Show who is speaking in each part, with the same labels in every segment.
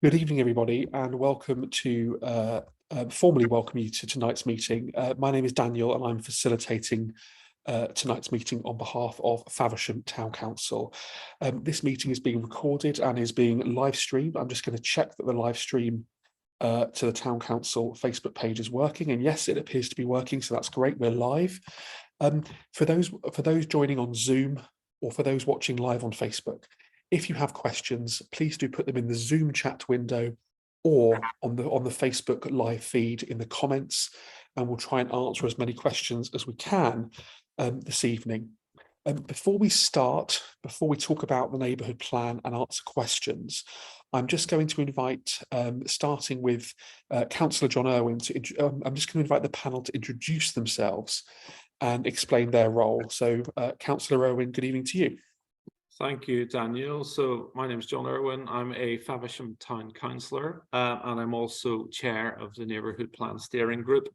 Speaker 1: Good evening, everybody, and welcome to formally welcome you to tonight's meeting. My name is Daniel, and I'm facilitating tonight's meeting on behalf of Faversham Town Council. This meeting is being recorded and is being live streamed. I'm just going to check that the live stream to the Town Council Facebook page is working, and yes, it appears to be working, so that's great. We're live. For those joining on Zoom or for those watching live on Facebook, if you have questions, please do put them in the Zoom chat window or on the Facebook live feed in the comments, and we'll try and answer as many questions as we can this evening. Before we talk about the neighbourhood plan and answer questions, I'm just going to invite, starting with Councillor John Irwin, I'm just going to invite the panel to introduce themselves and explain their role. So Councillor Irwin, good evening to you.
Speaker 2: Thank you, Daniel. So my name is John Irwin. I'm a Faversham Town Councillor, and I'm also chair of the Neighbourhood Plan Steering Group.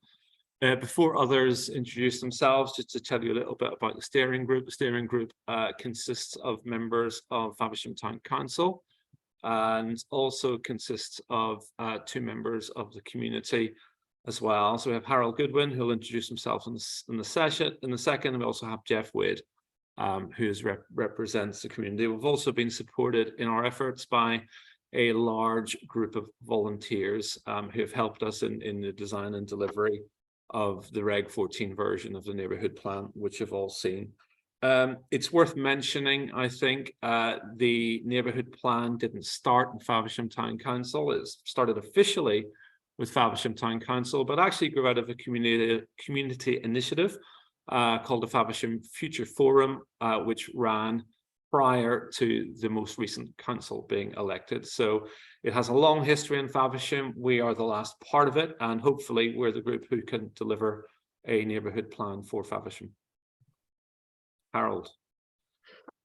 Speaker 2: Before others introduce themselves, just to tell you a little bit about the steering group. The steering group consists of members of Faversham Town Council and also consists of 2 members of the community as well. So we have Harold Goodwin, who'll introduce himself in the second, and we also have Jeff Wade, who represents the community. We've also been supported in our efforts by a large group of volunteers who have helped us in the design and delivery of the Reg 14 version of the neighbourhood plan, which you've all seen. It's worth mentioning, I think, the neighbourhood plan didn't start in Faversham Town Council. It started officially with Faversham Town Council, but actually grew out of a community initiative called the Faversham Future Forum, which ran prior to the most recent council being elected. So it has a long history in Faversham. We are the last part of it, and hopefully we're the group who can deliver a neighbourhood plan for Faversham. Harold.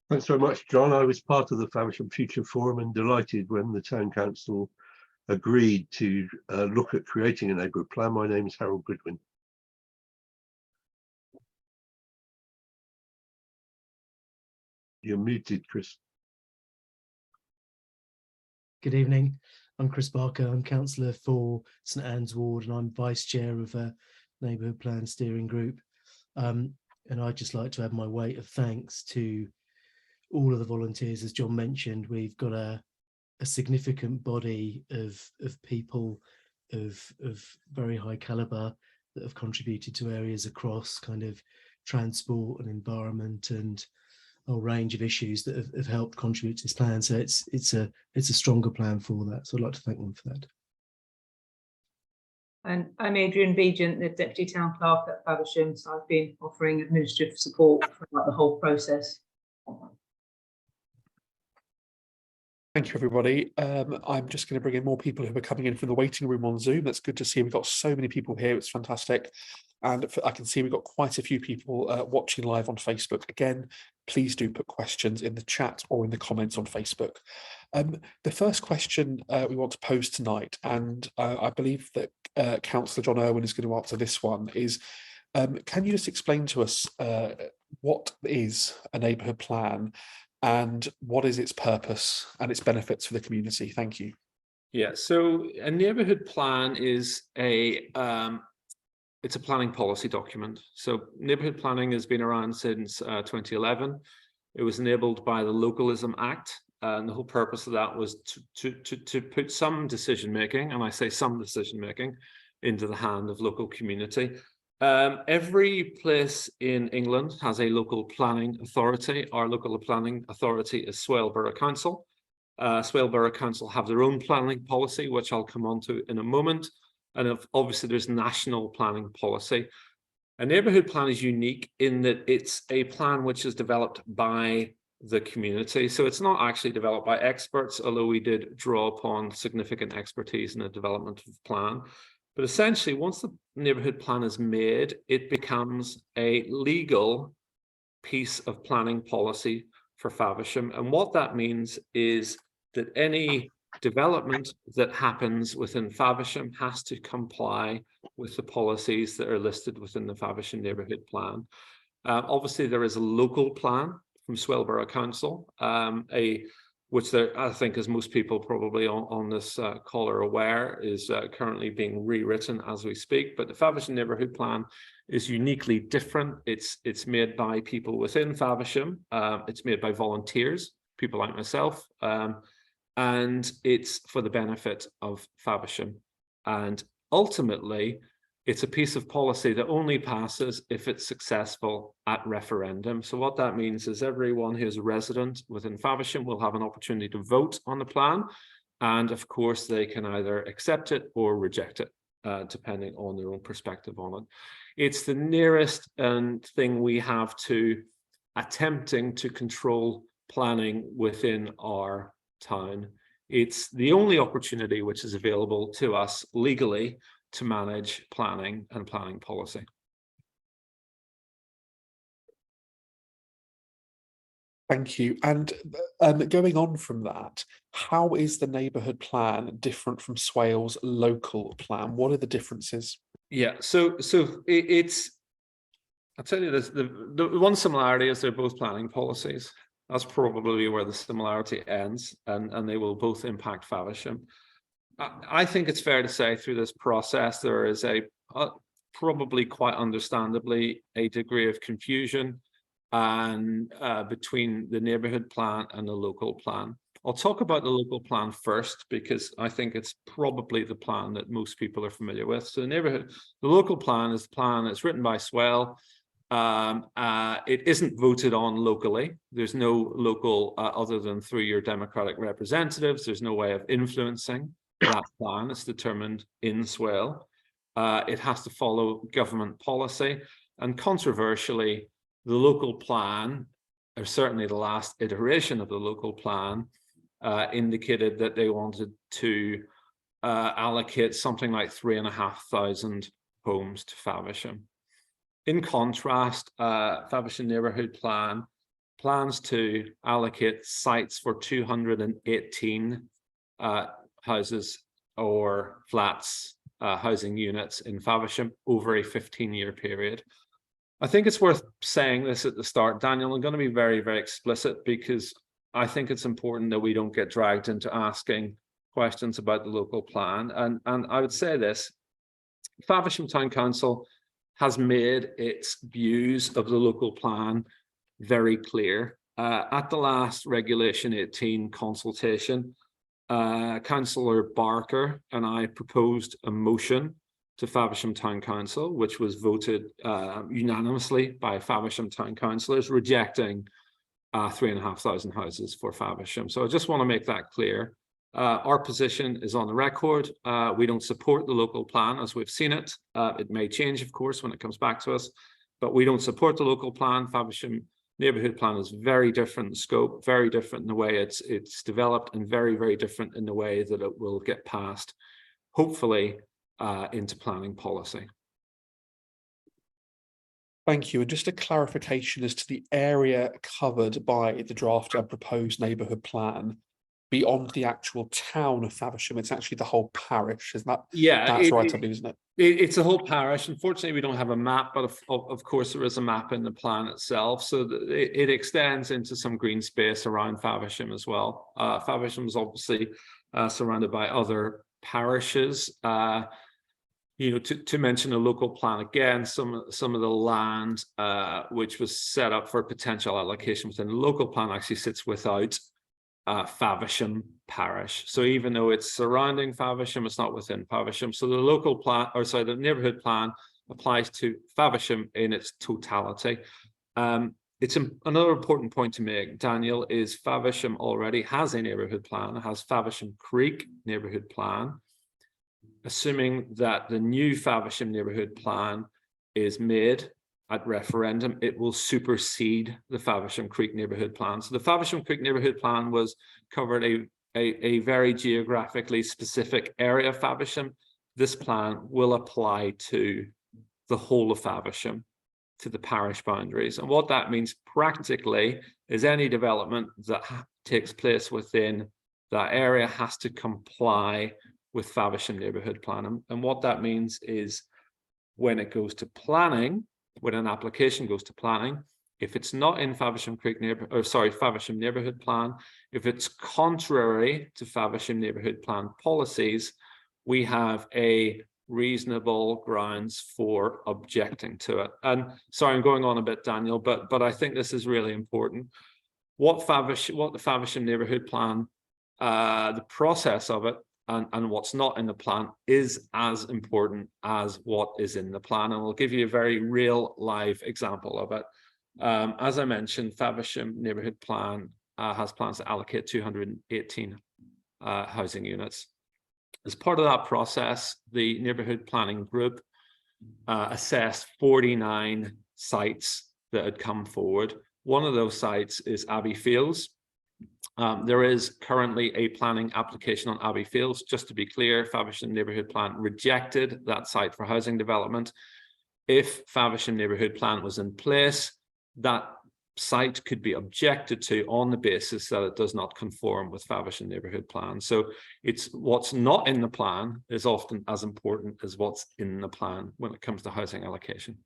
Speaker 3: Thanks very much, John. I was part of the Faversham Future Forum and delighted when the Town Council agreed to look at creating a neighbourhood plan. My name is Harold Goodwin. You're muted, Chris.
Speaker 4: Good evening. I'm Chris Barker. I'm councillor for St Anne's Ward, and I'm vice chair of a neighbourhood plan steering group. And I'd just like to add my weight of thanks to all of the volunteers. As John mentioned, we've got a significant body of people of very high calibre that have contributed to areas across kind of transport and environment and a whole range of issues that have helped contribute to this plan. So it's a stronger plan for that. So I'd like to thank them for that.
Speaker 5: And I'm Adrian Begent, the Deputy Town Clerk at Faversham. So I've been offering administrative support throughout the whole process.
Speaker 1: Thank you, everybody. I'm just going to bring in more people who are coming in from the waiting room on Zoom. That's good to see. We've got so many people here. It's fantastic. And I can see we've got quite a few people watching live on Facebook. Again, please do put questions in the chat or in the comments on Facebook. The first question we want to pose tonight, and I believe that Councillor John Irwin is going to answer this one, is can you just explain to us what is a neighbourhood plan and what is its purpose and its benefits for the community? Thank you.
Speaker 2: Yeah, so a neighbourhood plan is it's a planning policy document. So neighbourhood planning has been around since 2011. It was enabled by the Localism Act, and the whole purpose of that was to put some decision making, and I say some decision making, into the hand of local community. Every place in England has a local planning authority. Our local planning authority is Swale Borough Council. Swale Borough Council have their own planning policy, which I'll come on to in a moment. And obviously there's national planning policy. A neighbourhood plan is unique in that it's a plan which is developed by the community. So it's not actually developed by experts, although we did draw upon significant expertise in the development of the plan. But essentially, once the neighbourhood plan is made, it becomes a legal piece of planning policy for Faversham. And what that means is that any development that happens within Faversham has to comply with the policies that are listed within the Faversham neighbourhood plan. Obviously, there is a local plan from Swale Borough Council, a which I think, as most people probably on this call are aware, is currently being rewritten as we speak. But the Faversham Neighbourhood Plan is uniquely different. It's made by people within Faversham. It's made by volunteers, people like myself, and it's for the benefit of Faversham. And ultimately, it's a piece of policy that only passes if it's successful at referendum. So what that means is everyone who is a resident within Faversham will have an opportunity to vote on the plan. And of course, they can either accept it or reject it, depending on their own perspective on it. It's the nearest thing we have to attempting to control planning within our town. It's the only opportunity which is available to us legally to manage planning and planning policy.
Speaker 1: Thank you. And going on from that, how is the neighbourhood plan different from Swale's local plan? What are the differences?
Speaker 2: Yeah, so it's, I'll tell you this, the one similarity is they're both planning policies. That's probably where the similarity ends, and they will both impact Faversham. I think it's fair to say through this process, there is probably quite understandably a degree of confusion and between the neighbourhood plan and the local plan. I'll talk about the local plan first, because I think it's probably the plan that most people are familiar with. So the local plan is the plan that's written by Swale. It isn't voted on locally. There's no local, other than through your democratic representatives. There's no way of influencing that plan. It's determined in Swale. It has to follow government policy, and controversially, the local plan, or certainly the last iteration of the local plan, indicated that they wanted to allocate something like 3,500 homes to Faversham. In contrast, Faversham Neighbourhood Plan plans to allocate sites for 218 houses or flats, housing units in Faversham over a 15-year period. I think it's worth saying this at the start, Daniel. I'm going to be very, very explicit, because I think it's important that we don't get dragged into asking questions about the local plan. And I would say this: Faversham Town Council has made its views of the local plan very clear. At the last Regulation 18 consultation, Councillor Barker and I proposed a motion to Faversham Town Council, which was voted unanimously by Faversham Town Councillors, rejecting 3,500 houses for Faversham. So I just want to make that clear. Our position is on the record. We don't support the local plan as we've seen it. It may change, of course, when it comes back to us, but we don't support the local plan. Faversham Neighbourhood Plan is very different in scope, very different in the way it's developed, and very, very different in the way that it will get passed, hopefully, into planning policy.
Speaker 1: Thank you. And just a clarification as to the area covered by the draft and proposed neighbourhood plan beyond the actual town of Faversham. It's actually the whole parish, isn't that?
Speaker 2: Yeah,
Speaker 1: that's right, I believe, isn't it?
Speaker 2: It's a whole parish. Unfortunately, we don't have a map, but of course there is a map in the plan itself. So it extends into some green space around Faversham as well. Faversham is obviously surrounded by other parishes. You know, to mention a local plan again, some of the land which was set up for potential allocation within the local plan actually sits without Faversham parish. So even though it's surrounding Faversham, it's not within Faversham. So the local plan, or sorry, the neighbourhood plan applies to Faversham in its totality. It's another important point to make, Daniel, is Faversham already has a neighbourhood plan. It has Faversham Creek neighbourhood plan. Assuming that the new Faversham neighbourhood plan is made at referendum, it will supersede the Faversham Creek neighbourhood plan. So the Faversham Creek neighbourhood plan covered a very geographically specific area of Faversham. This plan will apply to the whole of Faversham, to the parish boundaries. And what that means practically is any development that takes place within that area has to comply with Faversham neighbourhood plan. And what that means is when it goes to planning, when an application goes to planning, If it's not in Faversham Faversham Neighbourhood Plan, if it's contrary to Faversham Neighbourhood Plan policies, we have a reasonable grounds for objecting to it. And sorry, I'm going on a bit, Daniel, but I think this is really important. What the Faversham Neighbourhood Plan, the process of it, and what's not in the plan is as important as what is in the plan. And we'll give you a very real live example of it. As I mentioned, Faversham Neighbourhood Plan has plans to allocate 218 housing units. As part of that process, the Neighbourhood Planning Group assessed 49 sites that had come forward. One of those sites is Abbey Fields. There is currently a planning application on Abbey Fields. Just to be clear, Faversham Neighbourhood Plan rejected that site for housing development. If Faversham Neighbourhood Plan was in place, that site could be objected to on the basis that it does not conform with Faversham Neighbourhood Plan. So it's what's not in the plan is often as important as what's in the plan when it comes to housing allocation.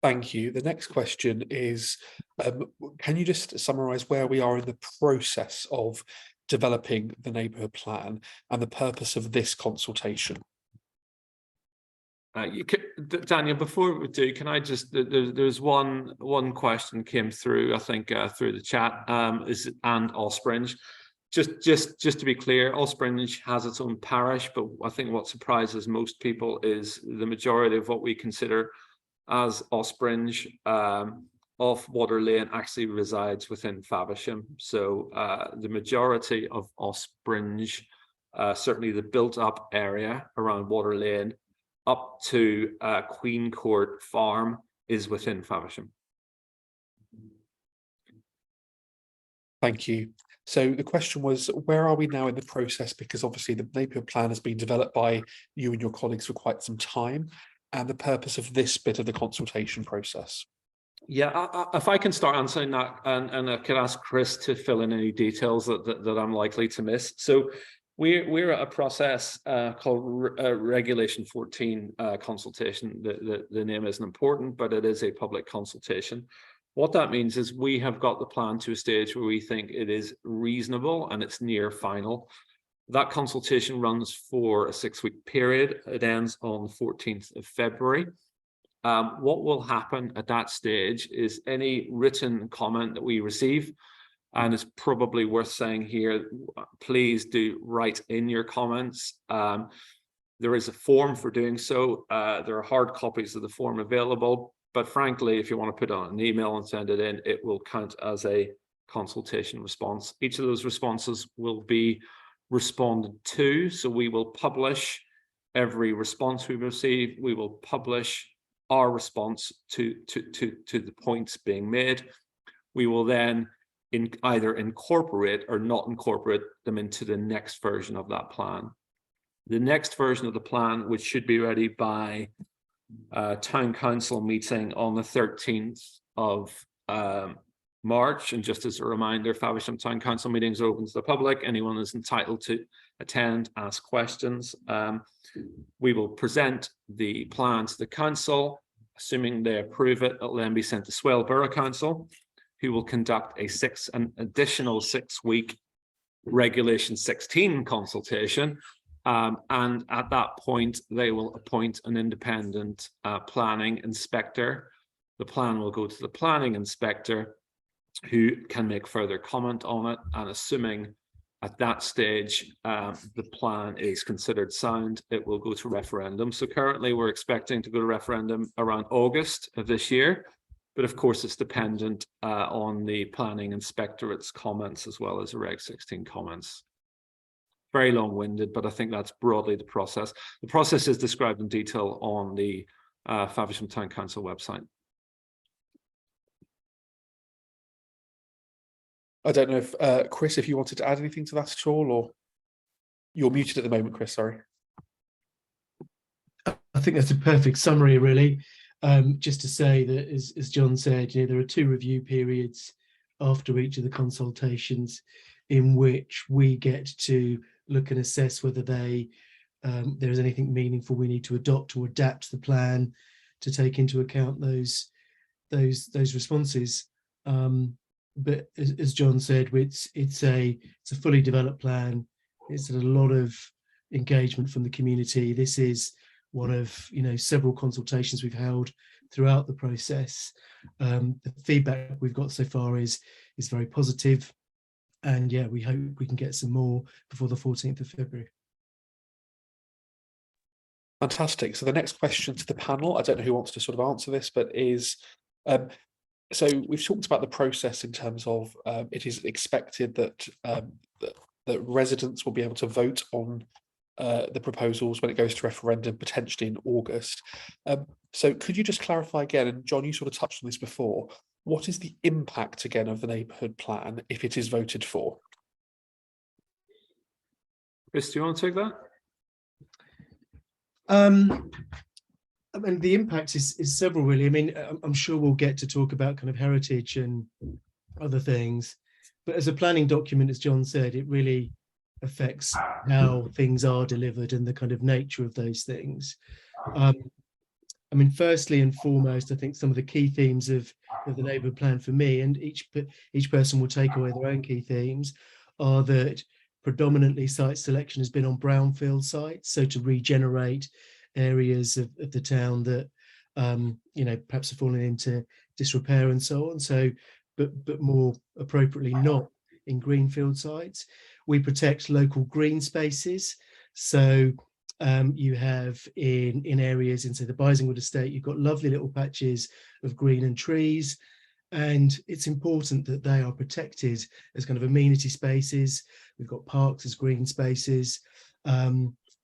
Speaker 1: Thank you. The next question is, can you just summarise where we are in the process of developing the neighbourhood plan and the purpose of this consultation?
Speaker 2: Daniel, before we do, can I just, there's one question came through, I think, through the chat, and Ospringe. Just to be clear, Ospringe has its own parish, but I think what surprises most people is the majority of what we consider as Ospringe off Water Lane actually resides within Faversham. So the majority of Ospringe, certainly the built up area around Water Lane up to Queen Court Farm is within Faversham.
Speaker 1: Thank you. So the question was, where are we now in the process? Because obviously the neighbourhood plan has been developed by you and your colleagues for quite some time, and the purpose of this bit of the consultation process.
Speaker 2: Yeah, if I can start answering that, and I could ask Chris to fill in any details that I'm likely to miss. So we're at a process called Regulation 14 consultation. The name isn't important, but it is a public consultation. What that means is we have got the plan to a stage where we think it is reasonable and it's near final. That consultation runs for a 6-week period. It ends on the 14th of February. What will happen at that stage is any written comment that we receive, and it's probably worth saying here, please do write in your comments. There is a form for doing so. There are hard copies of the form available, but frankly, if you want to put it on an email and send it in, it will count as a consultation response. Each of those responses will be responded to. So we will publish every response we receive. We will publish our response to the points being made. We will then either incorporate or not incorporate them into the next version of that plan. The next version of the plan, which should be ready by town council meeting on the 13th of March. And just as a reminder, Faversham Town Council meetings are open to the public. Anyone is entitled to attend, ask questions. We will present the plan to the council. Assuming they approve it, it'll then be sent to Swale Borough Council, who will conduct an additional 6-week Regulation 16 consultation. And at that point, they will appoint an independent planning inspector. The plan will go to the planning inspector, who can make further comment on it. And assuming at that stage the plan is considered sound, it will go to referendum. So currently we're expecting to go to referendum around August of this year. But of course, it's dependent on the planning inspectorate's comments as well as the Reg 16 comments. Very long-winded, but I think that's broadly the process. The process is described in detail on the Faversham Town Council website.
Speaker 1: I don't know if, Chris, if you wanted to add anything to that at all, or you're muted at the moment, Chris, sorry.
Speaker 4: I think that's a perfect summary, really. Just to say that, as John said, there are 2 review periods after each of the consultations in which we get to look and assess whether there is anything meaningful we need to adopt or adapt the plan to take into account those responses. But as John said, it's a fully developed plan. It's a lot of engagement from the community. This is one of several consultations we've held throughout the process. The feedback we've got so far is very positive, and yeah, we hope we can get some more before the 14th of February.
Speaker 1: Fantastic. So the next question to the panel, I don't know who wants to sort of answer this, but is so we've talked about the process in terms of it is expected that that residents will be able to vote on the proposals when it goes to referendum potentially in August. So could you just clarify again, and John, you sort of touched on this before, what is the impact again of the neighbourhood plan if it is voted for?
Speaker 2: Chris, do you want to take that?
Speaker 4: I mean, the impact is several, really. I mean, I'm sure we'll get to talk about kind of heritage and other things, but as a planning document, as John said, it really affects how things are delivered and the kind of nature of those things. I mean, firstly and foremost, I think some of the key themes of the neighbourhood plan for me, and each person will take away their own key themes, are that predominantly site selection has been on brownfield sites, so to regenerate areas of the town that perhaps have fallen into disrepair and so on. So, but more appropriately, not in greenfield sites. We protect local green spaces. So you have in areas in, say, the Bisingwood estate, you've got lovely little patches of green and trees, and it's important that they are protected as kind of amenity spaces. We've got parks as green spaces.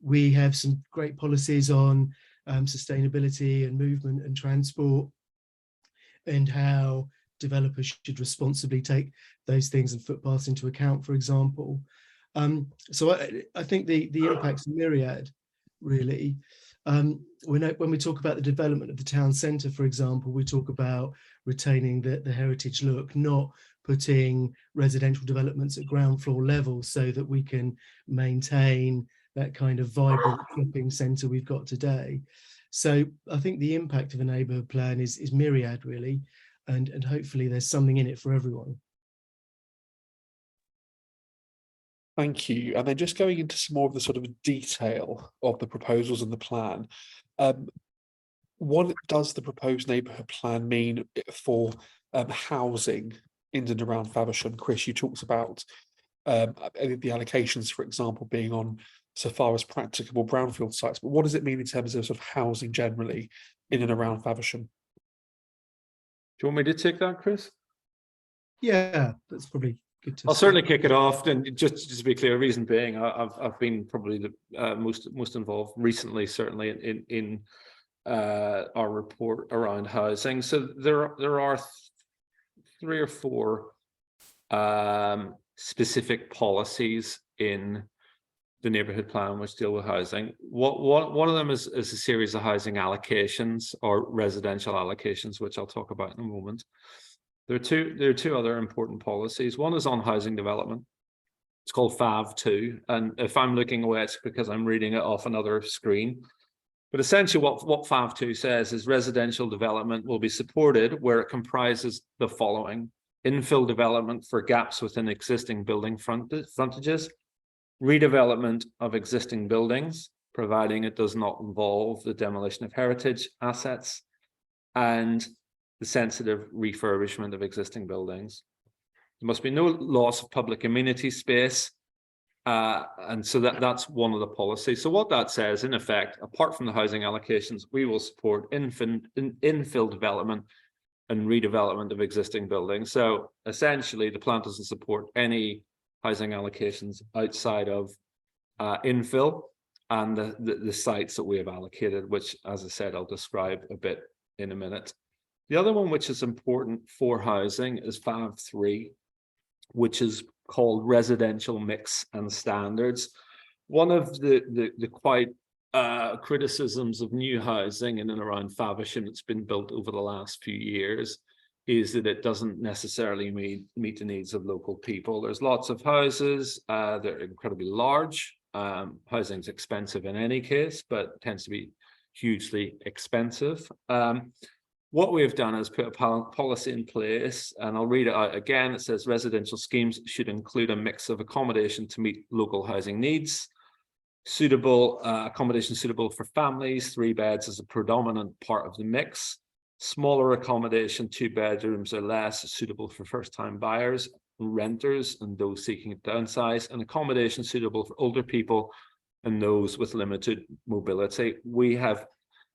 Speaker 4: We have some great policies on sustainability and movement and transport, and how developers should responsibly take those things and footpaths into account, for example. So I think the impacts are myriad, really. When we talk about the development of the town centre, for example, we talk about retaining the heritage look, not putting residential developments at ground floor level, so that we can maintain that kind of vibrant shopping centre we've got today. So I think the impact of a neighbourhood plan is myriad, really, and hopefully there's something in it for everyone.
Speaker 1: Thank you. And then just going into some more of the sort of detail of the proposals and the plan, what does the proposed neighbourhood plan mean for housing in and around Faversham? Chris, you talked about the allocations, for example, being on so far as practicable brownfield sites, but what does it mean in terms of sort of housing generally in and around Faversham?
Speaker 2: Do you want me to take that, Chris?
Speaker 4: Yeah, that's probably good to
Speaker 2: I'll
Speaker 4: start.
Speaker 2: certainly kick it off. And just to be clear, reason being, I've been probably the most involved recently, certainly in our report around housing. So there are 3 or 4 specific policies in the neighbourhood plan which deal with housing. One of them is a series of housing allocations, or residential allocations, which I'll talk about in a moment. There are two other important policies. One is on housing development. It's called FAV2, and if I'm looking away, it's because I'm reading it off another screen. But essentially what FAV2 says is residential development will be supported where it comprises the following: infill development for gaps within existing building frontages, redevelopment of existing buildings, providing it does not involve the demolition of heritage assets, and the sensitive refurbishment of existing buildings. There must be no loss of public amenity space. And so that's one of the policies. So what that says, in effect, apart from the housing allocations, we will support infill development and redevelopment of existing buildings. So essentially, the plan doesn't support any housing allocations outside of infill and the sites that we have allocated, which, as I said, I'll describe a bit in a minute. The other one, which is important for housing, is FAV3, which is called residential mix and standards. One of the quite criticisms of new housing in and around Faversham that's been built over the last few years is that it doesn't necessarily meet the needs of local people. There's lots of houses, they're incredibly large. Housing's expensive in any case, but tends to be hugely expensive. What we've done is put a policy in place, and I'll read it out again. It says residential schemes should include a mix of accommodation to meet local housing needs. Suitable accommodation suitable for families, 3 beds is a predominant part of the mix. Smaller accommodation, 2 bedrooms or less, suitable for first-time buyers, renters, and those seeking to downsize, and accommodation suitable for older people and those with limited mobility. We have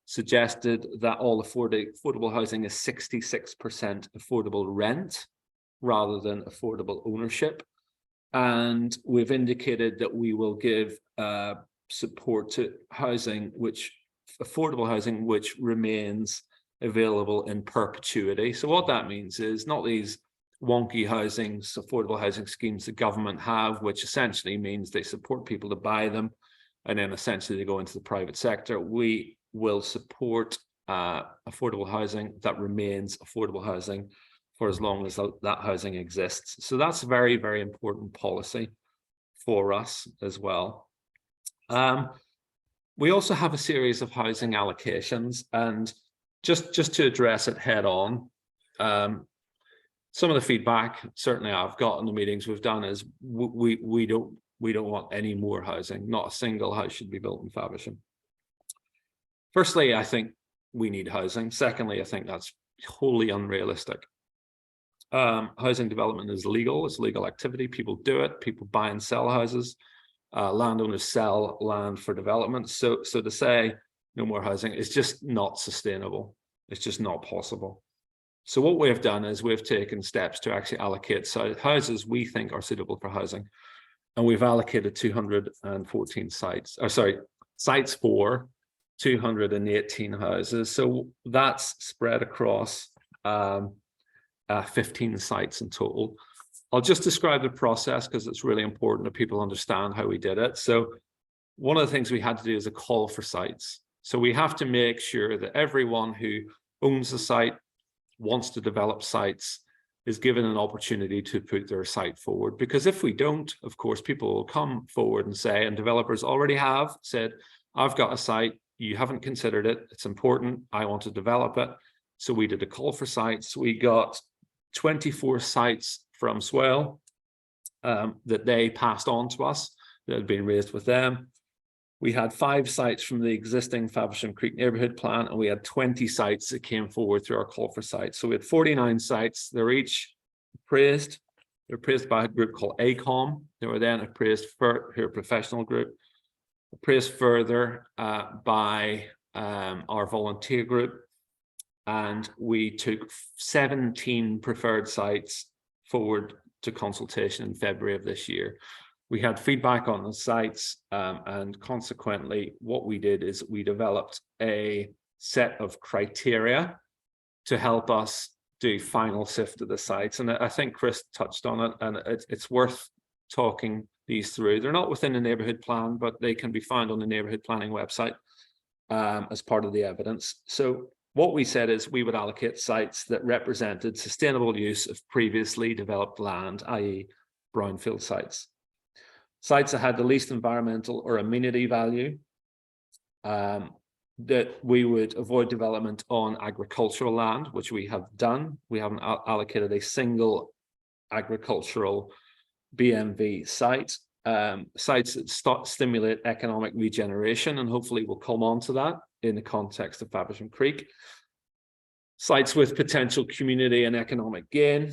Speaker 2: suggested that all affordable housing is 66% affordable rent rather than affordable ownership. And we've indicated that we will give support to housing, affordable housing, which remains available in perpetuity. So what that means is not these wonky affordable housing schemes the government have, which essentially means they support people to buy them and then essentially they go into the private sector. We will support affordable housing that remains affordable housing for as long as that housing exists. So that's a very, very important policy for us as well. We also have a series of housing allocations, and just to address it head on, some of the feedback certainly I've got in the meetings we've done is we don't want any more housing. Not a single house should be built in Faversham. Firstly, I think we need housing. Secondly, I think that's wholly unrealistic. Housing development is legal. It's legal activity. People do it. People buy and sell houses. Landowners sell land for development. So to say no more housing is just not sustainable. It's just not possible. So what we've done is we've taken steps to actually allocate houses we think are suitable for housing. And we've allocated 214 sites, sites for 218 houses. So that's spread across 15 sites in total. I'll just describe the process because it's really important that people understand how we did it. So one of the things we had to do is a call for sites. So we have to make sure that everyone who owns a site, wants to develop sites, is given an opportunity to put their site forward. Because if we don't, of course, people will come forward and say, and developers already have said, I've got a site, you haven't considered it, it's important, I want to develop it. So we did a call for sites. We got 24 sites from Swale that they passed on to us that had been raised with them. We had 5 sites from the existing Faversham Creek neighbourhood plan, and we had 20 sites that came forward through our call for sites. So we had 49 sites. They're each appraised. They're appraised by a group called ACOM. They were then appraised for a professional group, appraised further by our volunteer group. And we took 17 preferred sites forward to consultation in February of this year. We had feedback on the sites, and consequently, what we did is we developed a set of criteria to help us do final sift of the sites. And I think Chris touched on it, and it's worth talking these through. They're not within the neighbourhood plan, but they can be found on the neighbourhood planning website as part of the evidence. So what we said is we would allocate sites that represented sustainable use of previously developed land, i.e. brownfield sites. Sites that had the least environmental or amenity value, that we would avoid development on agricultural land, which we have done. We haven't allocated a single agricultural BMV site. Sites that stimulate economic regeneration, and hopefully we'll come on to that in the context of Faversham Creek. Sites with potential community and economic gain.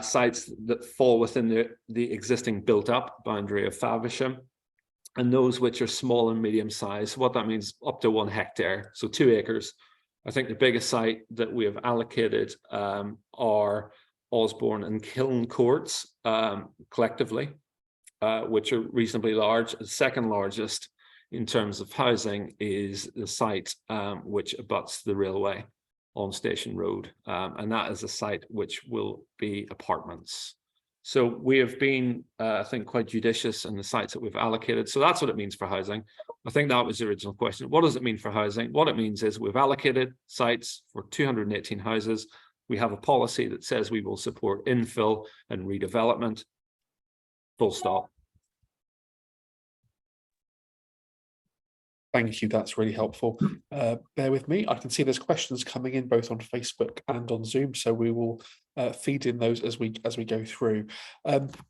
Speaker 2: Sites that fall within the existing built-up boundary of Faversham, and those which are small and medium size. What that means, up to 1 hectare, so 2 acres. I think the biggest site that we have allocated are Osborne and Kiln Courts collectively, which are reasonably large. The second largest in terms of housing is the site which abuts the railway on Station Road, and that is a site which will be apartments. So we have been, I think, quite judicious in the sites that we've allocated. So that's what it means for housing. I think that was the original question. What does it mean for housing? What it means is we've allocated sites for 218 houses. We have a policy that says we will support infill and redevelopment. Full stop.
Speaker 1: Thank you, that's really helpful. Bear with me, I can see there's questions coming in both on Facebook and on Zoom, so we will feed in those as we go through.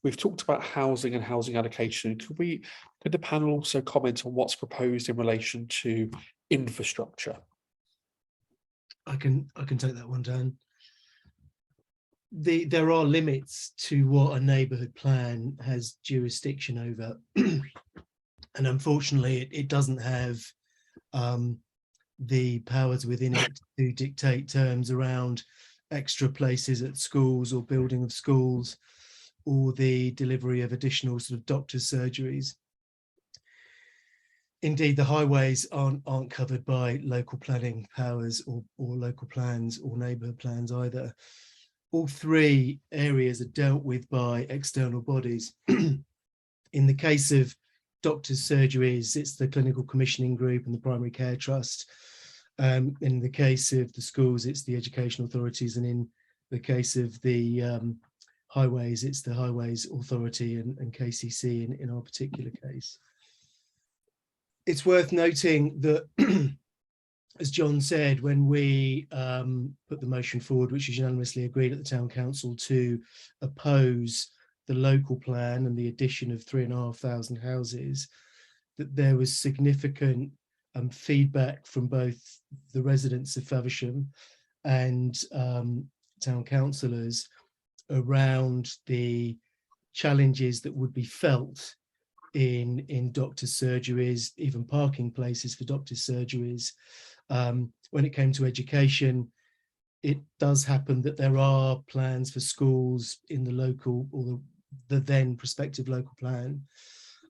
Speaker 1: We've talked about housing and housing allocation. Could the panel also comment on what's proposed in relation to infrastructure?
Speaker 4: I can take that one, Dan. There are limits to what a neighbourhood plan has jurisdiction over. And unfortunately, it doesn't have the powers within it to dictate terms around extra places at schools or building of schools or the delivery of additional sort of doctors' surgeries. Indeed, the highways aren't covered by local planning powers or local plans or neighbourhood plans either. All three areas are dealt with by external bodies. In the case of doctors' surgeries, it's the Clinical Commissioning Group and the Primary Care Trust. In the case of the schools, it's the Education Authorities, and in the case of the highways, it's the Highways Authority and KCC in our particular case. It's worth noting that, as John said, when we put the motion forward, which was unanimously agreed at the Town Council to oppose the local plan and the addition of 3,500 houses, that there was significant feedback from both the residents of Faversham and town councillors around the challenges that would be felt in doctors' surgeries, even parking places for doctors' surgeries. When it came to education, it does happen that there are plans for schools in the local or the then prospective local plan.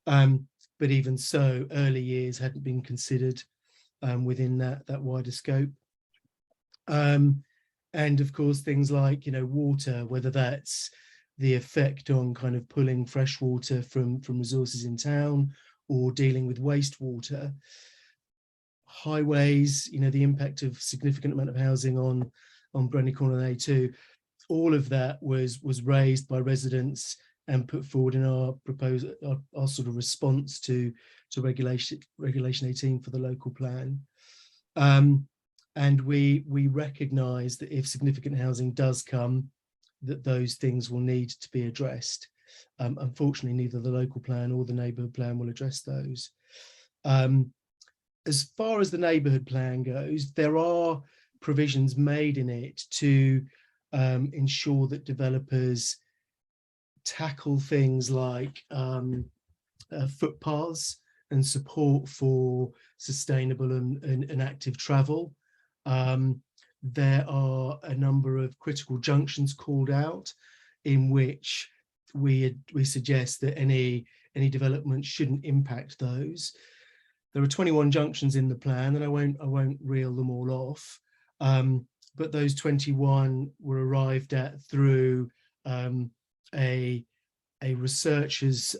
Speaker 4: But even so, early years hadn't been considered within that wider scope. And of course, things like, water, whether that's the effect on kind of pulling fresh water from resources in town or dealing with wastewater. Highways, the impact of significant amount of housing on Bromley Corner and A2, all of that was raised by residents and put forward in our proposal, our sort of response to regulation 18 for the local plan. And we recognise that if significant housing does come, that those things will need to be addressed. Unfortunately, neither the local plan or the neighbourhood plan will address those. As far as the neighbourhood plan goes, there are provisions made in it to ensure that developers tackle things like footpaths and support for sustainable and active travel. There are a number of critical junctions called out in which we suggest that any development shouldn't impact those. There are 21 junctions in the plan, and I won't reel them all off. But those 21 were arrived at through a researcher's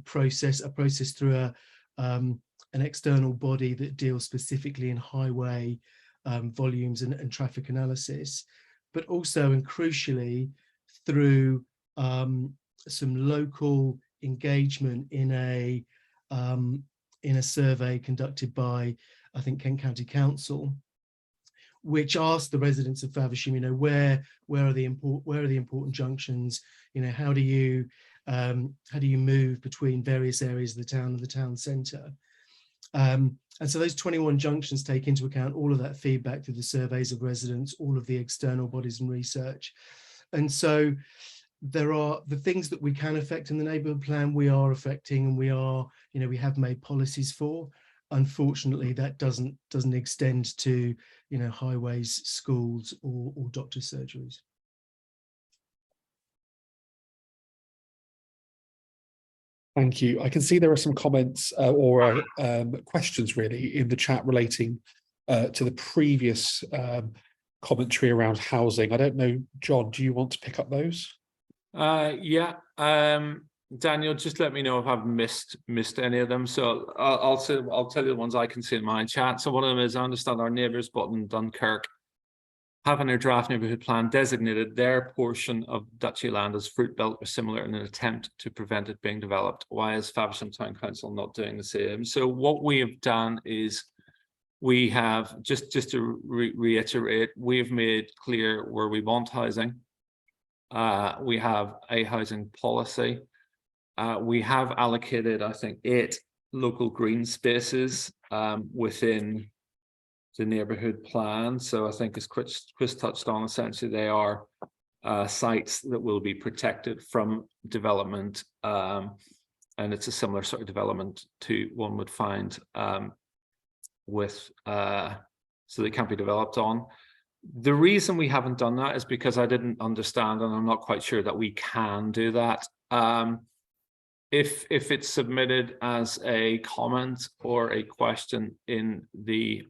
Speaker 4: process through an external body that deals specifically in highway volumes and traffic analysis, but also and crucially through some local engagement in a survey conducted by, I think, Kent County Council, which asked the residents of Faversham, where are the important junctions? How do you move between various areas of the town and the town centre? And so those 21 junctions take into account all of that feedback through the surveys of residents, all of the external bodies and research. And so there are the things that we can affect in the neighbourhood plan, we are affecting, and we have made policies for. Unfortunately, that doesn't extend to, highways, schools, or doctors' surgeries.
Speaker 1: Thank you. I can see there are some comments or questions really in the chat relating to the previous commentary around housing. I don't know, John, do you want to pick up those?
Speaker 2: Yeah, Daniel, just let me know if I've missed any of them. So I'll tell you the ones I can see in my chat. So one of them is, I understand our neighbours, but in Dunkirk, have in their draft neighbourhood plan designated their portion of Duchy land as fruit belt or similar in an attempt to prevent it being developed. Why is Faversham Town Council not doing the same? So what we have done is we have, just to reiterate, we have made clear where we want housing. We have a housing policy. We have allocated, I think, 8 local green spaces within the neighbourhood plan. So I think, as Chris touched on, essentially they are sites that will be protected from development, and it's a similar sort of development to one would find with so they can't be developed on. The reason we haven't done that is because I didn't understand, and I'm not quite sure that we can do that. If it's submitted as a comment or a question in the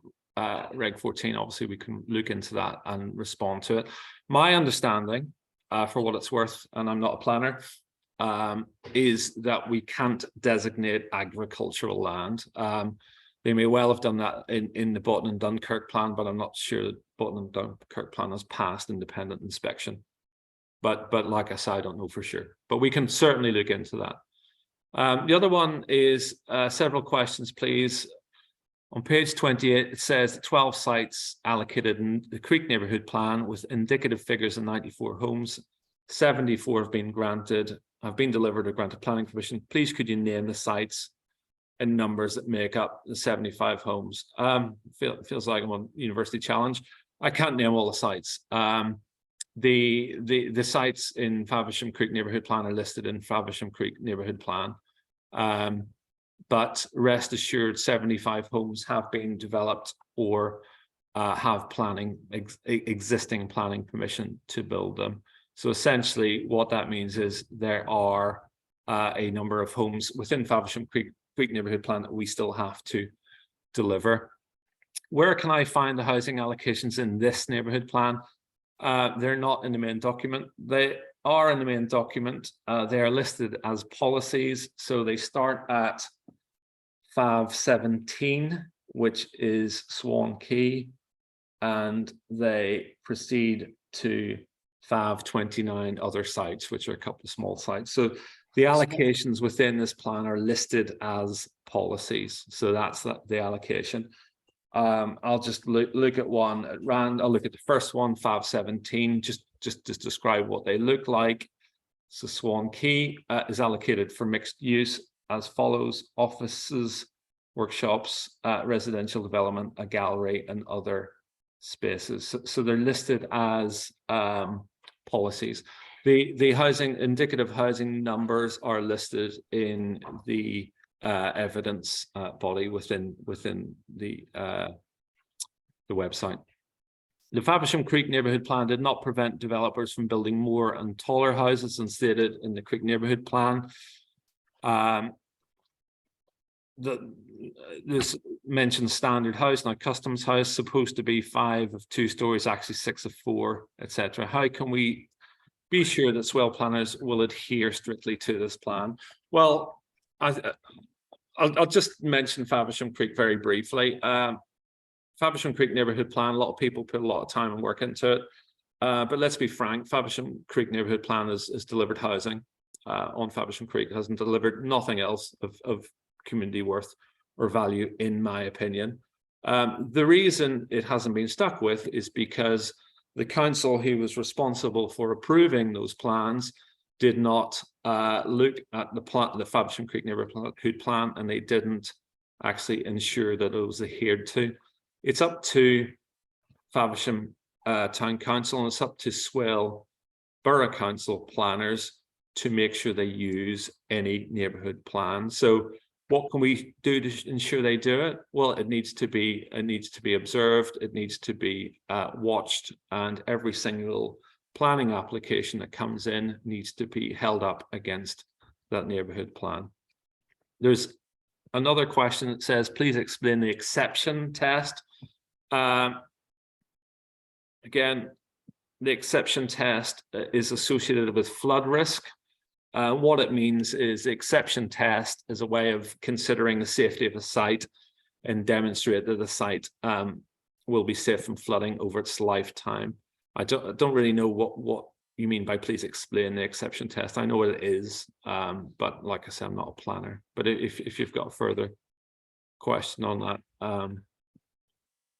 Speaker 2: Reg 14, obviously we can look into that and respond to it. My understanding, for what it's worth, and I'm not a planner, is that we can't designate agricultural land. They may well have done that in the Botton and Dunkirk plan, but I'm not sure that Botton and Dunkirk plan has passed independent inspection. But like I said, I don't know for sure, but we can certainly look into that. The other one is several questions, please. On page 28, it says 12 sites allocated in the Creek neighbourhood plan with indicative figures of 94 homes. 74 have been granted, have been delivered or granted planning permission. Please could you name the sites and numbers that make up the 75 homes? Feels like I'm on University Challenge. I can't name all the sites. The sites in Faversham Creek neighbourhood plan are listed in Faversham Creek neighbourhood plan. But rest assured, 75 homes have been developed or have existing planning permission to build them. So essentially what that means is there are a number of homes within Faversham Creek neighbourhood plan that we still have to deliver. Where can I find the housing allocations in this neighbourhood plan? They're not in the main document. They are in the main document. They are listed as policies. So they start at Fav 17, which is Swan Quay, and they proceed to Fav 29 other sites, which are a couple of small sites. So the allocations within this plan are listed as policies. So that's the allocation. I'll just look at one at random. I'll look at the first one, Fav 17, just describe what they look like. So Swan Quay is allocated for mixed use as follows: offices, workshops, residential development, a gallery, and other spaces. So they're listed as policies. The housing, indicative housing numbers are listed in the evidence body within the website. The Faversham Creek neighbourhood plan did not prevent developers from building more and taller houses than stated in the Creek neighbourhood plan. This mentions standard house. Now, customs house supposed to be 5 of 2 stories, actually 6 of 4, etc. How can we be sure that swell planners will adhere strictly to this plan? Well, I'll just mention Faversham Creek very briefly. Faversham Creek neighbourhood plan, a lot of people put a lot of time and work into it. But let's be frank, Faversham Creek neighbourhood plan has delivered housing on Faversham Creek. It hasn't delivered nothing else of community worth or value, in my opinion. The reason it hasn't been stuck with is because the council who was responsible for approving those plans did not look at the Faversham Creek neighbourhood plan, and they didn't actually ensure that it was adhered to. It's up to Faversham Town Council, and it's up to Swale Borough Council planners to make sure they use any neighbourhood plan. So what can we do to ensure they do it? Well, it needs to be observed, it needs to be watched, and every single planning application that comes in needs to be held up against that neighbourhood plan. There's another question that says, please explain the exception test. Again, the exception test is associated with flood risk. What it means is the exception test is a way of considering the safety of a site and demonstrate that the site will be safe from flooding over its lifetime. I don't really know what you mean by please explain the exception test. I know what it is, but like I said, I'm not a planner. But if you've got a further question on that,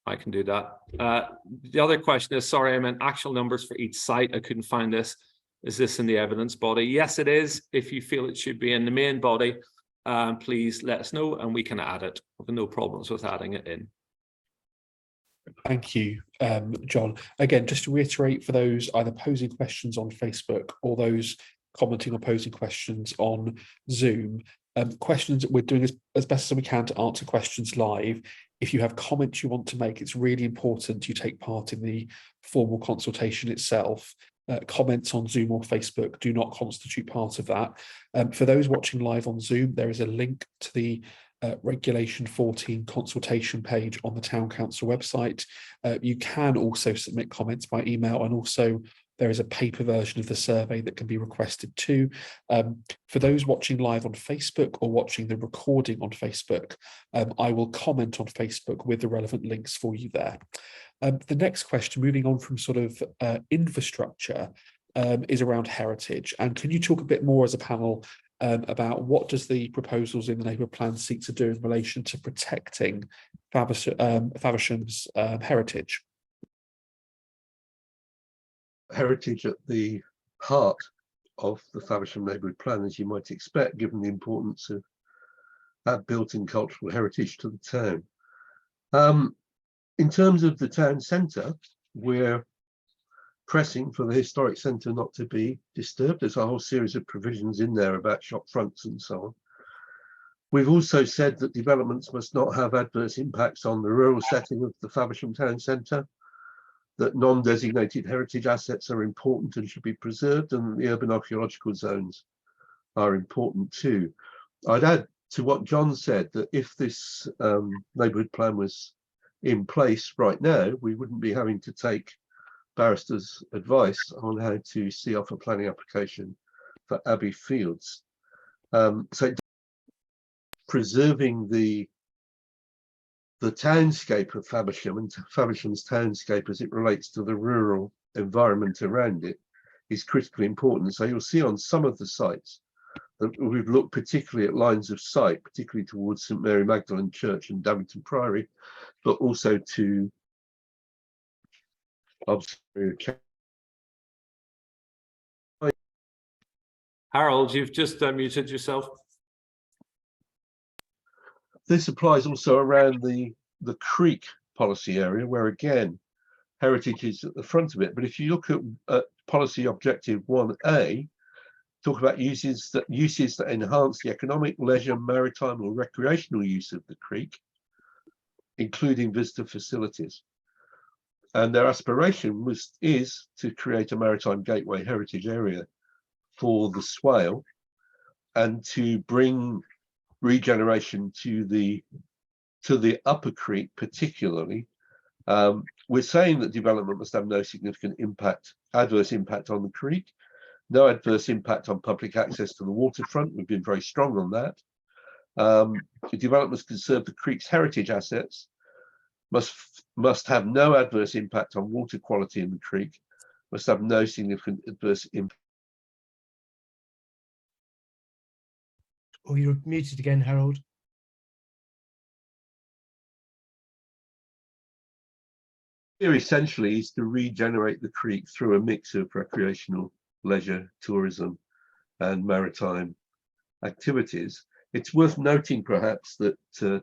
Speaker 2: I can do that. The other question is, sorry, I meant actual numbers for each site. I couldn't find this. Is this in the evidence body? Yes, it is. If you feel it should be in the main body, please let us know and we can add it. No problems with adding it in.
Speaker 1: Thank you, John. Again, just to reiterate, for those either posing questions on Facebook or those commenting or posing questions on Zoom, questions, we're doing as best as we can to answer questions live. If you have comments you want to make, it's really important you take part in the formal consultation itself. Comments on Zoom or Facebook do not constitute part of that. For those watching live on Zoom, there is a link to the Regulation 14 consultation page on the Town Council website. You can also submit comments by email, and also there is a paper version of the survey that can be requested too. For those watching live on Facebook or watching the recording on Facebook, I will comment on Facebook with the relevant links for you there. The next question, moving on from sort of infrastructure, is around heritage. And can you talk a bit more as a panel about what does the proposals in the neighbourhood plan seek to do in relation to protecting Faversham's heritage?
Speaker 3: Heritage at the heart of the Faversham neighbourhood plan, as you might expect, given the importance of that built-in cultural heritage to the town. In terms of the town centre, we're pressing for the historic centre not to be disturbed. There's a whole series of provisions in there about shop fronts and so on. We've also said that developments must not have adverse impacts on the rural setting of the Faversham town centre, that non-designated heritage assets are important and should be preserved, and the urban archaeological zones are important too. I'd add to what John said that if this neighbourhood plan was in place right now, we wouldn't be having to take barristers' advice on how to see off a planning application for Abbey Fields. So preserving the townscape of Faversham and Faversham's townscape as it relates to the rural environment around it is critically important. So you'll see on some of the sites that we've looked particularly at lines of sight, particularly towards St Mary Magdalene Church and Davington Priory, but also to
Speaker 2: Harold, you've just muted yourself.
Speaker 3: This applies also around the creek policy area, where again heritage is at the front of it. But if you look at policy objective 1A, talk about uses that enhance the economic, leisure, maritime or recreational use of the creek, including visitor facilities. And their aspiration is to create a maritime gateway heritage area for the Swale and to bring regeneration to the upper creek particularly. We're saying that development must have no significant adverse impact on the creek, no adverse impact on public access to the waterfront. We've been very strong on that. The development must conserve the creek's heritage assets, must have no adverse impact on water quality in the creek, must have no significant adverse impact.
Speaker 4: Oh, you're muted again, Harold.
Speaker 3: Here essentially is to regenerate the creek through a mix of recreational, leisure, tourism and maritime activities. It's worth noting perhaps that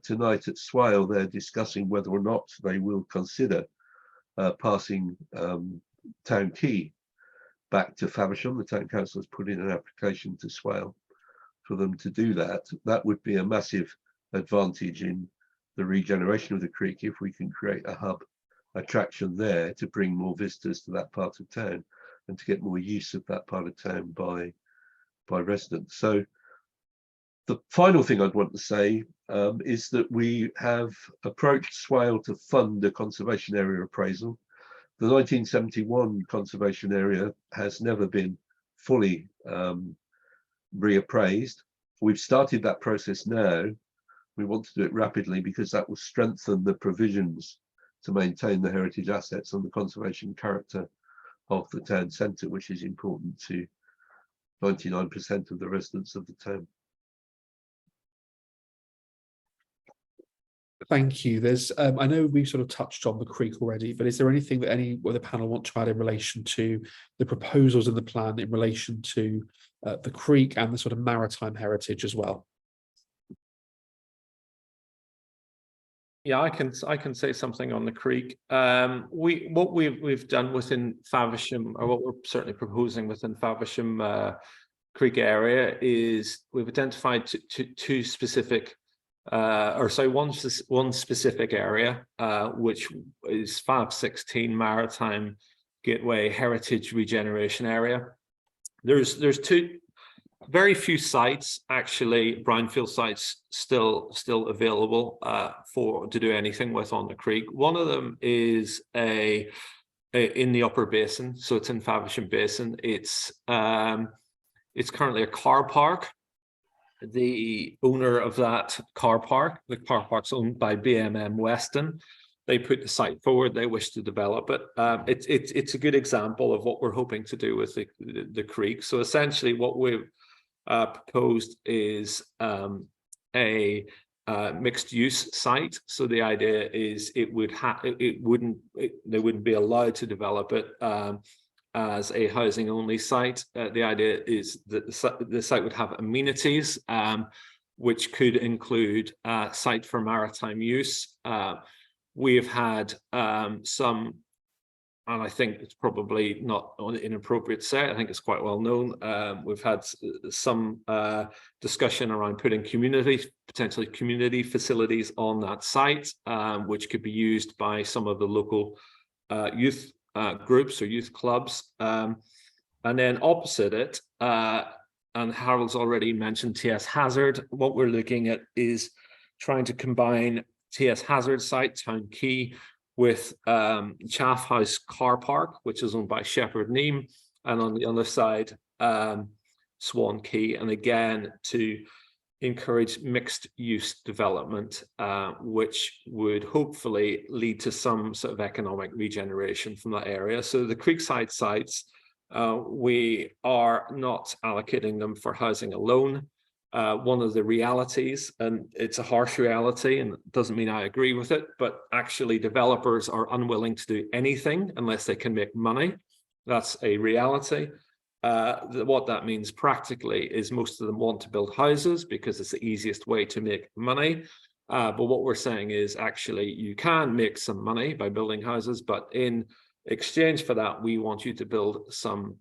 Speaker 3: tonight at Swale they're discussing whether or not they will consider passing Town Quay back to Faversham. The Town Council has put in an application to Swale for them to do that. That would be a massive advantage in the regeneration of the creek if we can create a hub attraction there to bring more visitors to that part of town and to get more use of that part of town by residents. So the final thing I'd want to say is that we have approached Swale to fund a conservation area appraisal. The 1971 conservation area has never been fully reappraised. We've started that process now. We want to do it rapidly because that will strengthen the provisions to maintain the heritage assets and the conservation character of the town centre, which is important to 99% of the residents of the town.
Speaker 1: Thank you. There's, I know we've sort of touched on the creek already, but is there anything that any of the panel want to add in relation to the proposals in the plan in relation to the creek and the sort of maritime heritage as well?
Speaker 2: Yeah, I can say something on the creek. What we've done within Faversham, or what we're certainly proposing within Faversham Creek area, is we've identified two specific, one specific area, which is Fab 16 Maritime Gateway Heritage Regeneration Area. There's two. Very few sites, actually, brownfield sites still available to do anything with on the creek. One of them is in the upper basin, so it's in Faversham Basin. It's currently a car park. The owner of that car park, the car park's owned by BMM Weston. They put the site forward. They wish to develop it. It's a good example of what we're hoping to do with the creek. So essentially, what we've proposed is a mixed-use site. So the idea is they wouldn't be allowed to develop it as a housing-only site. The idea is that the site would have amenities, which could include a site for maritime use. We have had some. And I think it's probably not inappropriate to say, I think it's quite well known. We've had some discussion around putting potentially community facilities on that site, which could be used by some of the local youth groups or youth clubs. And then opposite it, and Harold's already mentioned TS Hazard, what we're looking at is trying to combine TS Hazard site, Town Quay, with Chaff House Car Park, which is owned by Shepherd Neame, and on the other side, Swan Quay, and again, to encourage mixed-use development, which would hopefully lead to some sort of economic regeneration from that area. So the Creekside sites, we are not allocating them for housing alone. One of the realities, and it's a harsh reality and it doesn't mean I agree with it, but actually developers are unwilling to do anything unless they can make money. That's a reality. What that means practically is most of them want to build houses because it's the easiest way to make money. But what we're saying is actually you can make some money by building houses, but in exchange for that, we want you to build some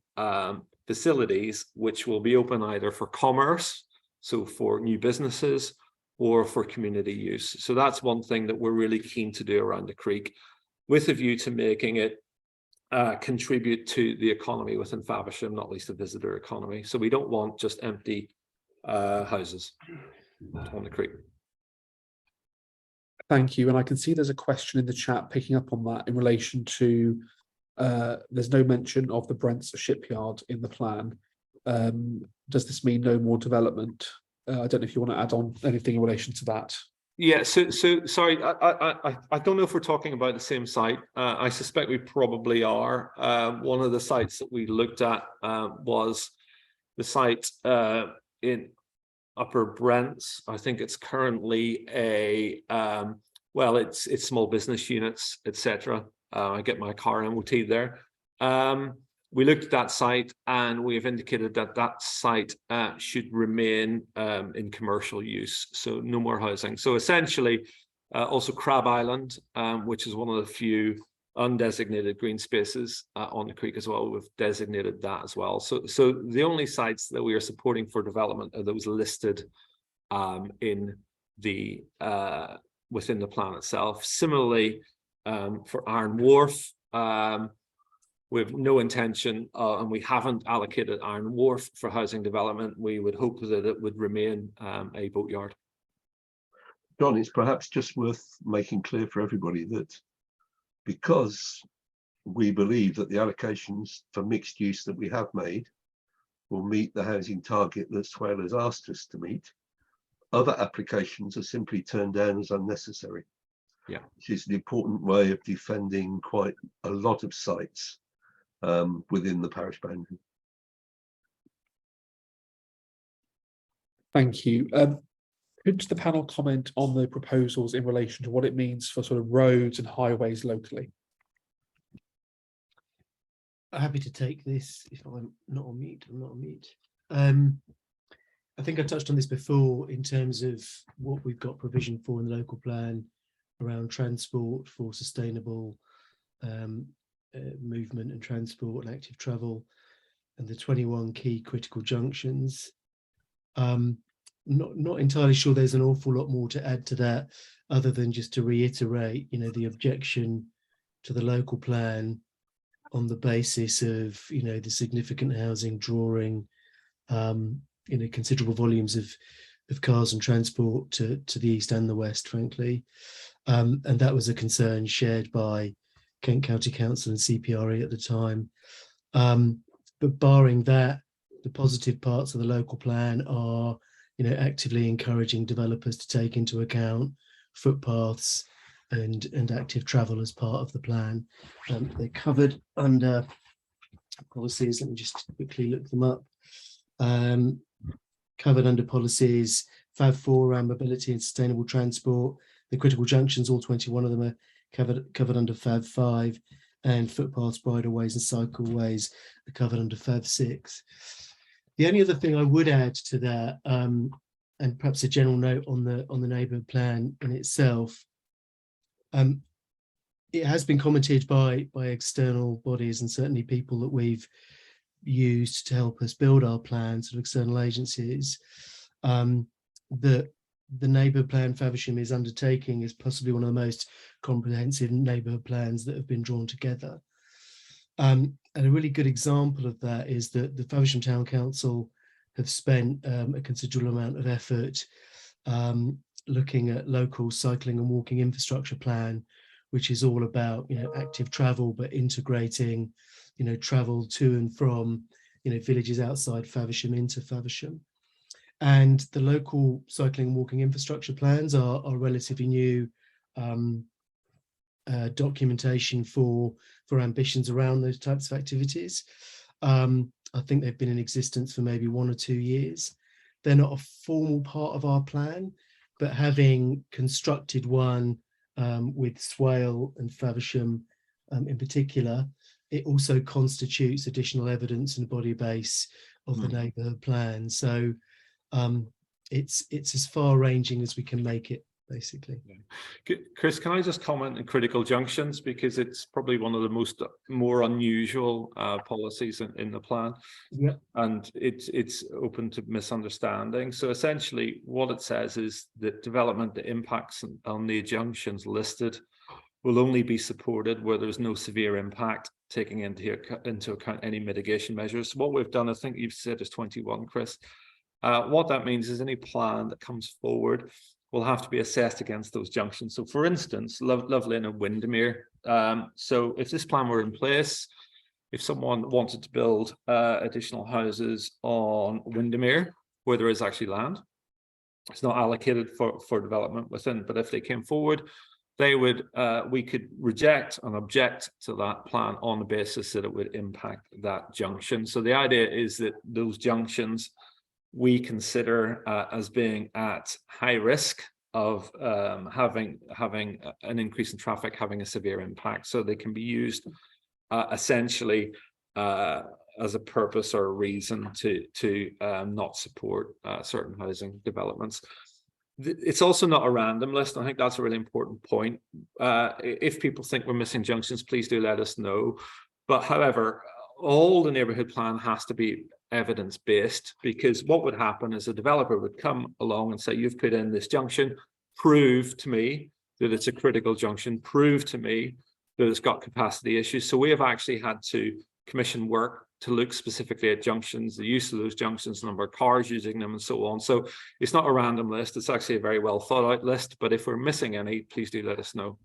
Speaker 2: facilities which will be open either for commerce, so for new businesses, or for community use. So that's one thing that we're really keen to do around the creek, with a view to making it contribute to the economy within Faversham, not least the visitor economy. So we don't want just empty houses on the creek.
Speaker 1: Thank you. And I can see there's a question in the chat picking up on that in relation to there's no mention of the Brent's shipyard in the plan. Does this mean no more development? I don't know if you want to add on anything in relation to that.
Speaker 2: Yeah, so sorry, I don't know if we're talking about the same site. I suspect we probably are. One of the sites that we looked at was the site in Upper Brents. I think it's currently a well, it's small business units, etc. I get my car MOT there. We looked at that site and we have indicated that that site should remain in commercial use, so no more housing. So essentially, also Crab Island, which is one of the few undesignated green spaces on the creek as well, we've designated that as well. So the only sites that we are supporting for development are those listed in the within the plan itself. Similarly, for Iron Wharf, we have no intention, and we haven't allocated Iron Wharf for housing development. We would hope that it would remain a boatyard.
Speaker 3: John, it's perhaps just worth making clear for everybody that because we believe that the allocations for mixed use that we have made will meet the housing target that Swale has asked us to meet, other applications are simply turned down as unnecessary. which is an important way of defending quite a lot of sites within the parish boundary.
Speaker 1: Thank you. Could the panel comment on the proposals in relation to what it means for sort of roads and highways locally?
Speaker 4: Happy to take this if I'm not on mute. I'm not on mute. I think I touched on this before in terms of what we've got provision for in the local plan around transport for sustainable movement and transport and active travel, and the 21 key critical junctions. Not entirely sure there's an awful lot more to add to that, other than just to reiterate, the objection to the local plan on the basis of, the significant housing drawing, considerable volumes of cars and transport to the east and the west, frankly. And that was a concern shared by Kent County Council and CPRE at the time. But barring that, the positive parts of the local plan are, actively encouraging developers to take into account footpaths and active travel as part of the plan. They're covered under policies. Let me just quickly look them up. Covered under policies, FAV4 around mobility and sustainable transport. The critical junctions, all 21 of them are covered under FAV5, and footpaths, bridleways and cycleways are covered under FAV6. The only other thing I would add to that, and perhaps a general note on the neighbourhood plan in itself, it has been commented by external bodies and certainly people that we've used to help us build our plans, sort of external agencies, that the neighbourhood plan Faversham is undertaking is possibly one of the most comprehensive neighbourhood plans that have been drawn together. And a really good example of that is that the Faversham Town Council have spent a considerable amount of effort looking at local cycling and walking infrastructure plan, which is all about active travel, but integrating travel to and from villages outside Faversham into Faversham. And the local cycling and walking infrastructure plans are relatively new documentation for ambitions around those types of activities. I think they've been in existence for maybe 1 or 2 years. They're not a formal part of our plan, but having constructed one with Swale and Faversham in particular, it also constitutes additional evidence and body base of the neighbourhood plan. So it's as far ranging as we can make it, basically.
Speaker 2: Chris, can I just comment on critical junctions, because it's probably one of the more unusual policies in the plan.
Speaker 4: Yeah.
Speaker 2: And it's open to misunderstanding. So essentially what it says is that development that impacts on the junctions listed will only be supported where there's no severe impact, taking into account any mitigation measures. What we've done, I think you've said, is 21, Chris. What that means is any plan that comes forward will have to be assessed against those junctions. So for instance, Lovelin and Windermere. So if this plan were in place, if someone wanted to build additional houses on Windermere, where there is actually land, it's not allocated for development within, but if they came forward, they would, we could reject and object to that plan on the basis that it would impact that junction. So the idea is that those junctions we consider as being at high risk of having an increase in traffic, having a severe impact. So they can be used essentially as a purpose or a reason to not support certain housing developments. It's also not a random list. I think that's a really important point. If people think we're missing junctions, please do let us know. But however, all the neighbourhood plan has to be evidence-based, because what would happen is a developer would come along and say, you've put in this junction, prove to me that it's a critical junction, prove to me that it's got capacity issues. So we have actually had to commission work to look specifically at junctions, the use of those junctions, the number of cars using them and so on. So it's not a random list, it's actually a very well thought out list, but if we're missing any, please do let us know.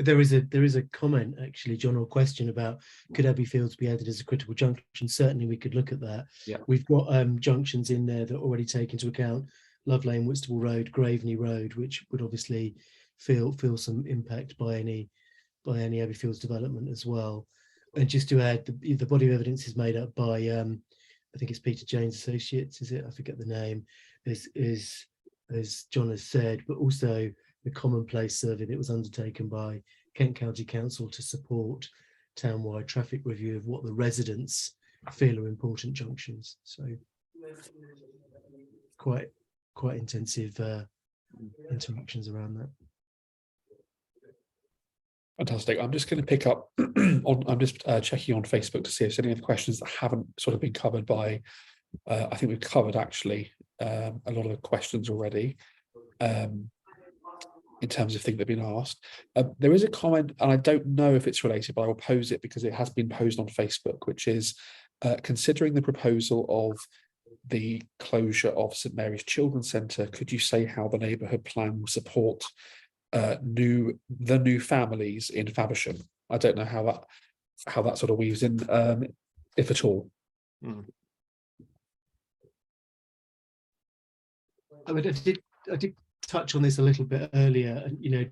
Speaker 4: There is a comment actually, John, or question about could Abbey Fields be added as a critical junction? Certainly we could look at that.
Speaker 2: Yeah.
Speaker 4: We've got junctions in there that already take into account Love Lane, Whitstable Road, Graveney Road, which would obviously feel some impact by any Abbeyfields development as well. And just to add, the body of evidence is made up by I think it's Peter James Associates, is it? I forget the name. Is as John has said, but also the commonplace survey that was undertaken by Kent County Council to support townwide traffic review of what the residents feel are important junctions. So quite intensive interactions around that.
Speaker 1: Fantastic. I'm just going to pick up on, I'm just checking on Facebook to see if there's any other questions that haven't sort of been covered by, I think we've covered actually a lot of the questions already in terms of things that have been asked. There is a comment, and I don't know if it's related, but I will pose it because it has been posed on Facebook, which is considering the proposal of the closure of St Mary's Children's Centre, could you say how the neighbourhood plan will support the new families in Faversham? I don't know how that sort of weaves in, if at all.
Speaker 4: I mean, I did touch on this a little bit earlier, and you know,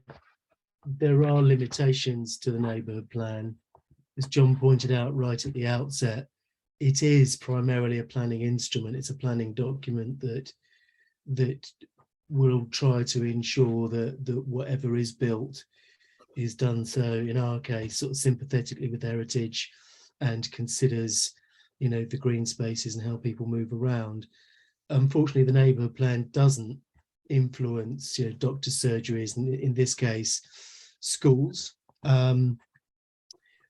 Speaker 4: there are limitations to the neighbourhood plan. As John pointed out right at the outset, it is primarily a planning instrument. It's a planning document that will try to ensure that whatever is built is done so, in our case, sort of sympathetically with heritage, and considers, you know, the green spaces and how people move around. Unfortunately, the neighbourhood plan doesn't influence, you know, doctor surgeries, and in this case, schools.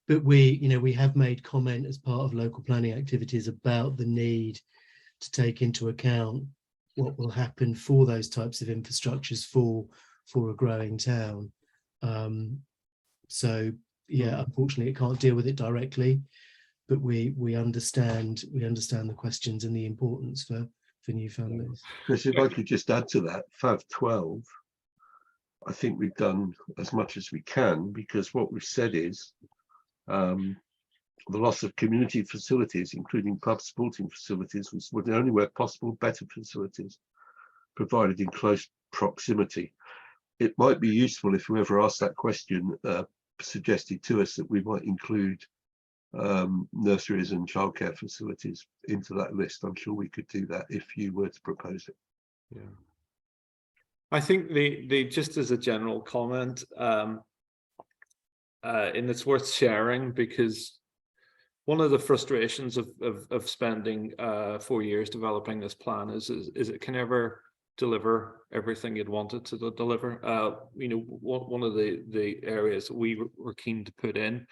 Speaker 4: But we have made comment as part of local planning activities about the need to take into account what will happen for those types of infrastructures for a growing town. So yeah, unfortunately, it can't deal with it directly, but we understand the questions and the importance for new families.
Speaker 3: Chris, if I could just add to that, Fav 12, I think we've done as much as we can, because what we've said is the loss of community facilities, including pub sporting facilities, would only where possible better facilities provided in close proximity. It might be useful if whoever asked that question suggested to us that we might include nurseries and childcare facilities into that list. I'm sure we could do that if you were to propose it.
Speaker 2: Yeah, I think the just as a general comment, and it's worth sharing, because one of the frustrations of spending 4 years developing this plan is it can never deliver everything you'd wanted to deliver. You know, one of the areas that we were keen to put in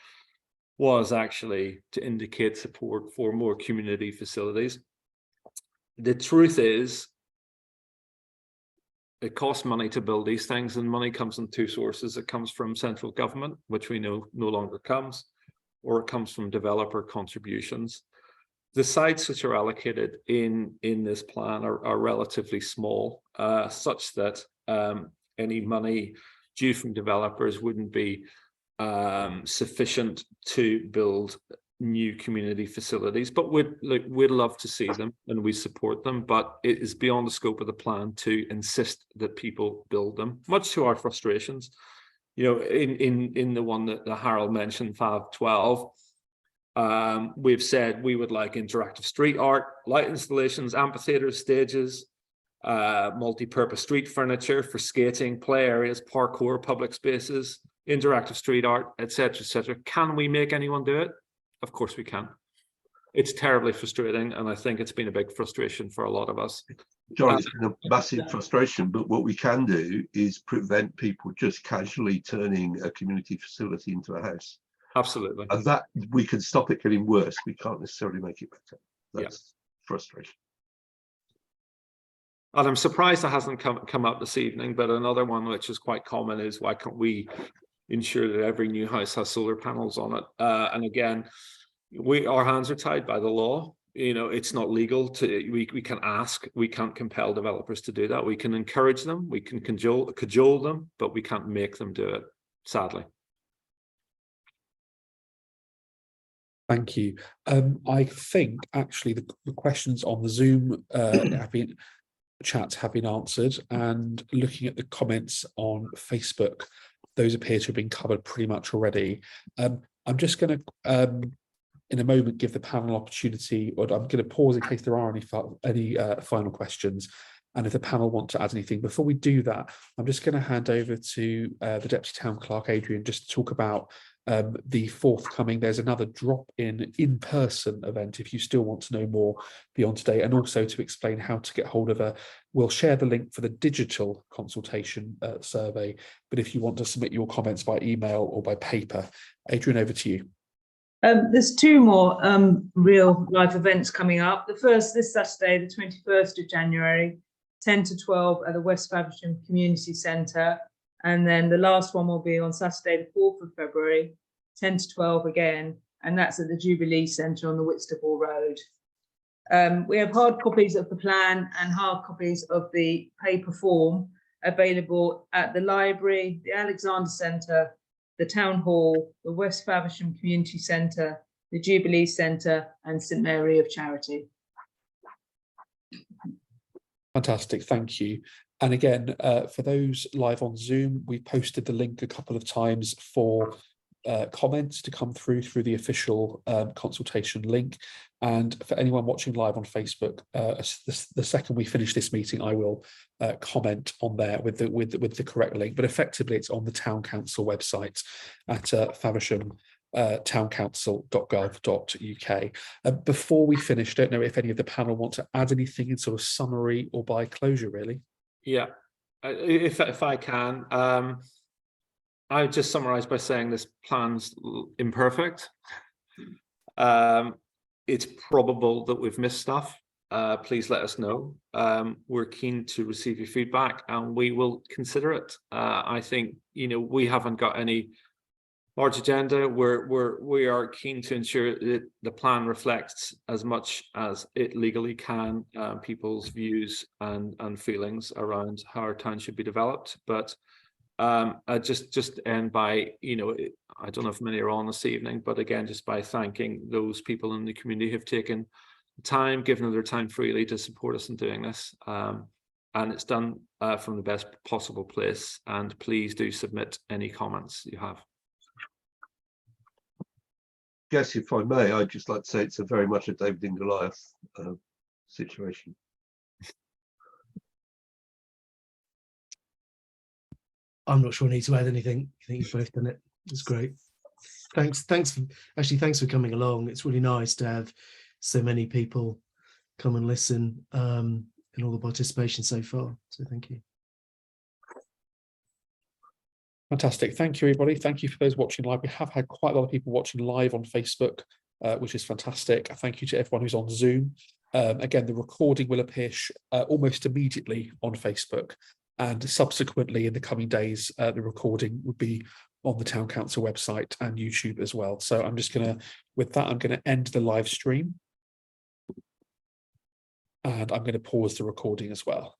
Speaker 2: was actually to indicate support for more community facilities. The truth is, it costs money to build these things, and money comes in two sources. It comes from central government, which we know no longer comes, or it comes from developer contributions. The sites which are allocated in this plan are relatively small, such that any money due from developers wouldn't be sufficient to build new community facilities. But we'd love to see them, and we support them, but it is beyond the scope of the plan to insist that people build them, much to our frustrations. You know, in the one that Harold mentioned, Fav 12, we've said we would like interactive street art, light installations, amphitheaters, stages, multi-purpose street furniture for skating, play areas, parkour, public spaces, interactive street art, etc., etc. Can we make anyone do it? Of course we can. It's terribly frustrating, and I think it's been a big frustration for a lot of us.
Speaker 3: John, it's been a massive frustration, but what we can do is prevent people just casually turning a community facility into a house.
Speaker 2: Absolutely.
Speaker 3: And that we can stop it getting worse. We can't necessarily make it better. That's frustration.
Speaker 2: And I'm surprised it hasn't come up this evening, but another one which is quite common is, why can't we ensure that every new house has solar panels on it? And again, our hands are tied by the law. You know, it's not legal to, we can ask, we can't compel developers to do that. We can encourage them, we can cajole them, but we can't make them do it, sadly.
Speaker 1: Thank you. I think actually the questions on the Zoom have been chat have been answered, and looking at the comments on Facebook, those appear to have been covered pretty much already. I'm just going to, in a moment, give the panel opportunity, or I'm going to pause in case there are any final questions. And if the panel want to add anything, before we do that, I'm just going to hand over to the Deputy Town Clerk, Adrian, just to talk about the forthcoming. There's another in-person event if you still want to know more beyond today, and also to explain how to get hold of her. We'll share the link for the digital consultation survey, but if you want to submit your comments by email or by paper, Adrian, over to you.
Speaker 5: There's two more real life events coming up. The first this Saturday, the 21st of January, 10 to 12 at the West Faversham Community Centre. And then the last one will be on Saturday, the 4th of February, 10 to 12 again. And that's at the Jubilee Centre on the Whitstable Road. We have hard copies of the plan and hard copies of the paper form available at the library, the Alexander Centre, the Town Hall, the West Faversham Community Centre, the Jubilee Centre and St Mary of Charity.
Speaker 1: Fantastic, thank you. And again, for those live on Zoom, we posted the link a couple of times for comments to come through the official consultation link. And for anyone watching live on Facebook, the second we finish this meeting, I will comment on there with the correct link. But effectively, it's on the Town Council website at Faversham. Towncouncil.gov.uk. Before we finish, don't know if any of the panel want to add anything in sort of summary or by closure, really.
Speaker 2: Yeah, if I can, I would just summarize by saying this plan's imperfect. It's probable that we've missed stuff. Please let us know. We're keen to receive your feedback and we will consider it. I think, we haven't got any large agenda. We are keen to ensure that the plan reflects as much as it legally can people's views and feelings around how our town should be developed. But I just end by, I don't know if many are on this evening, but again, just by thanking those people in the community who have taken time, given their time freely to support us in doing this. And it's done from the best possible place. And please do submit any comments you have.
Speaker 3: Yes, if I may, I'd just like to say it's very much a David and Goliath situation.
Speaker 4: I'm not sure I need to add anything. I think you've both done it. It's great. Thanks for coming along. It's really nice to have so many people come and listen and all the participation so far. So thank you.
Speaker 1: Fantastic. Thank you, everybody. Thank you for those watching live. We have had quite a lot of people watching live on Facebook, which is fantastic. Thank you to everyone who's on Zoom. Again, the recording will appear almost immediately on Facebook, and subsequently in the coming days, the recording would be on the Town Council website and YouTube as well. So I'm just going to, with that, I'm going to end the live stream. And I'm going to pause the recording as well.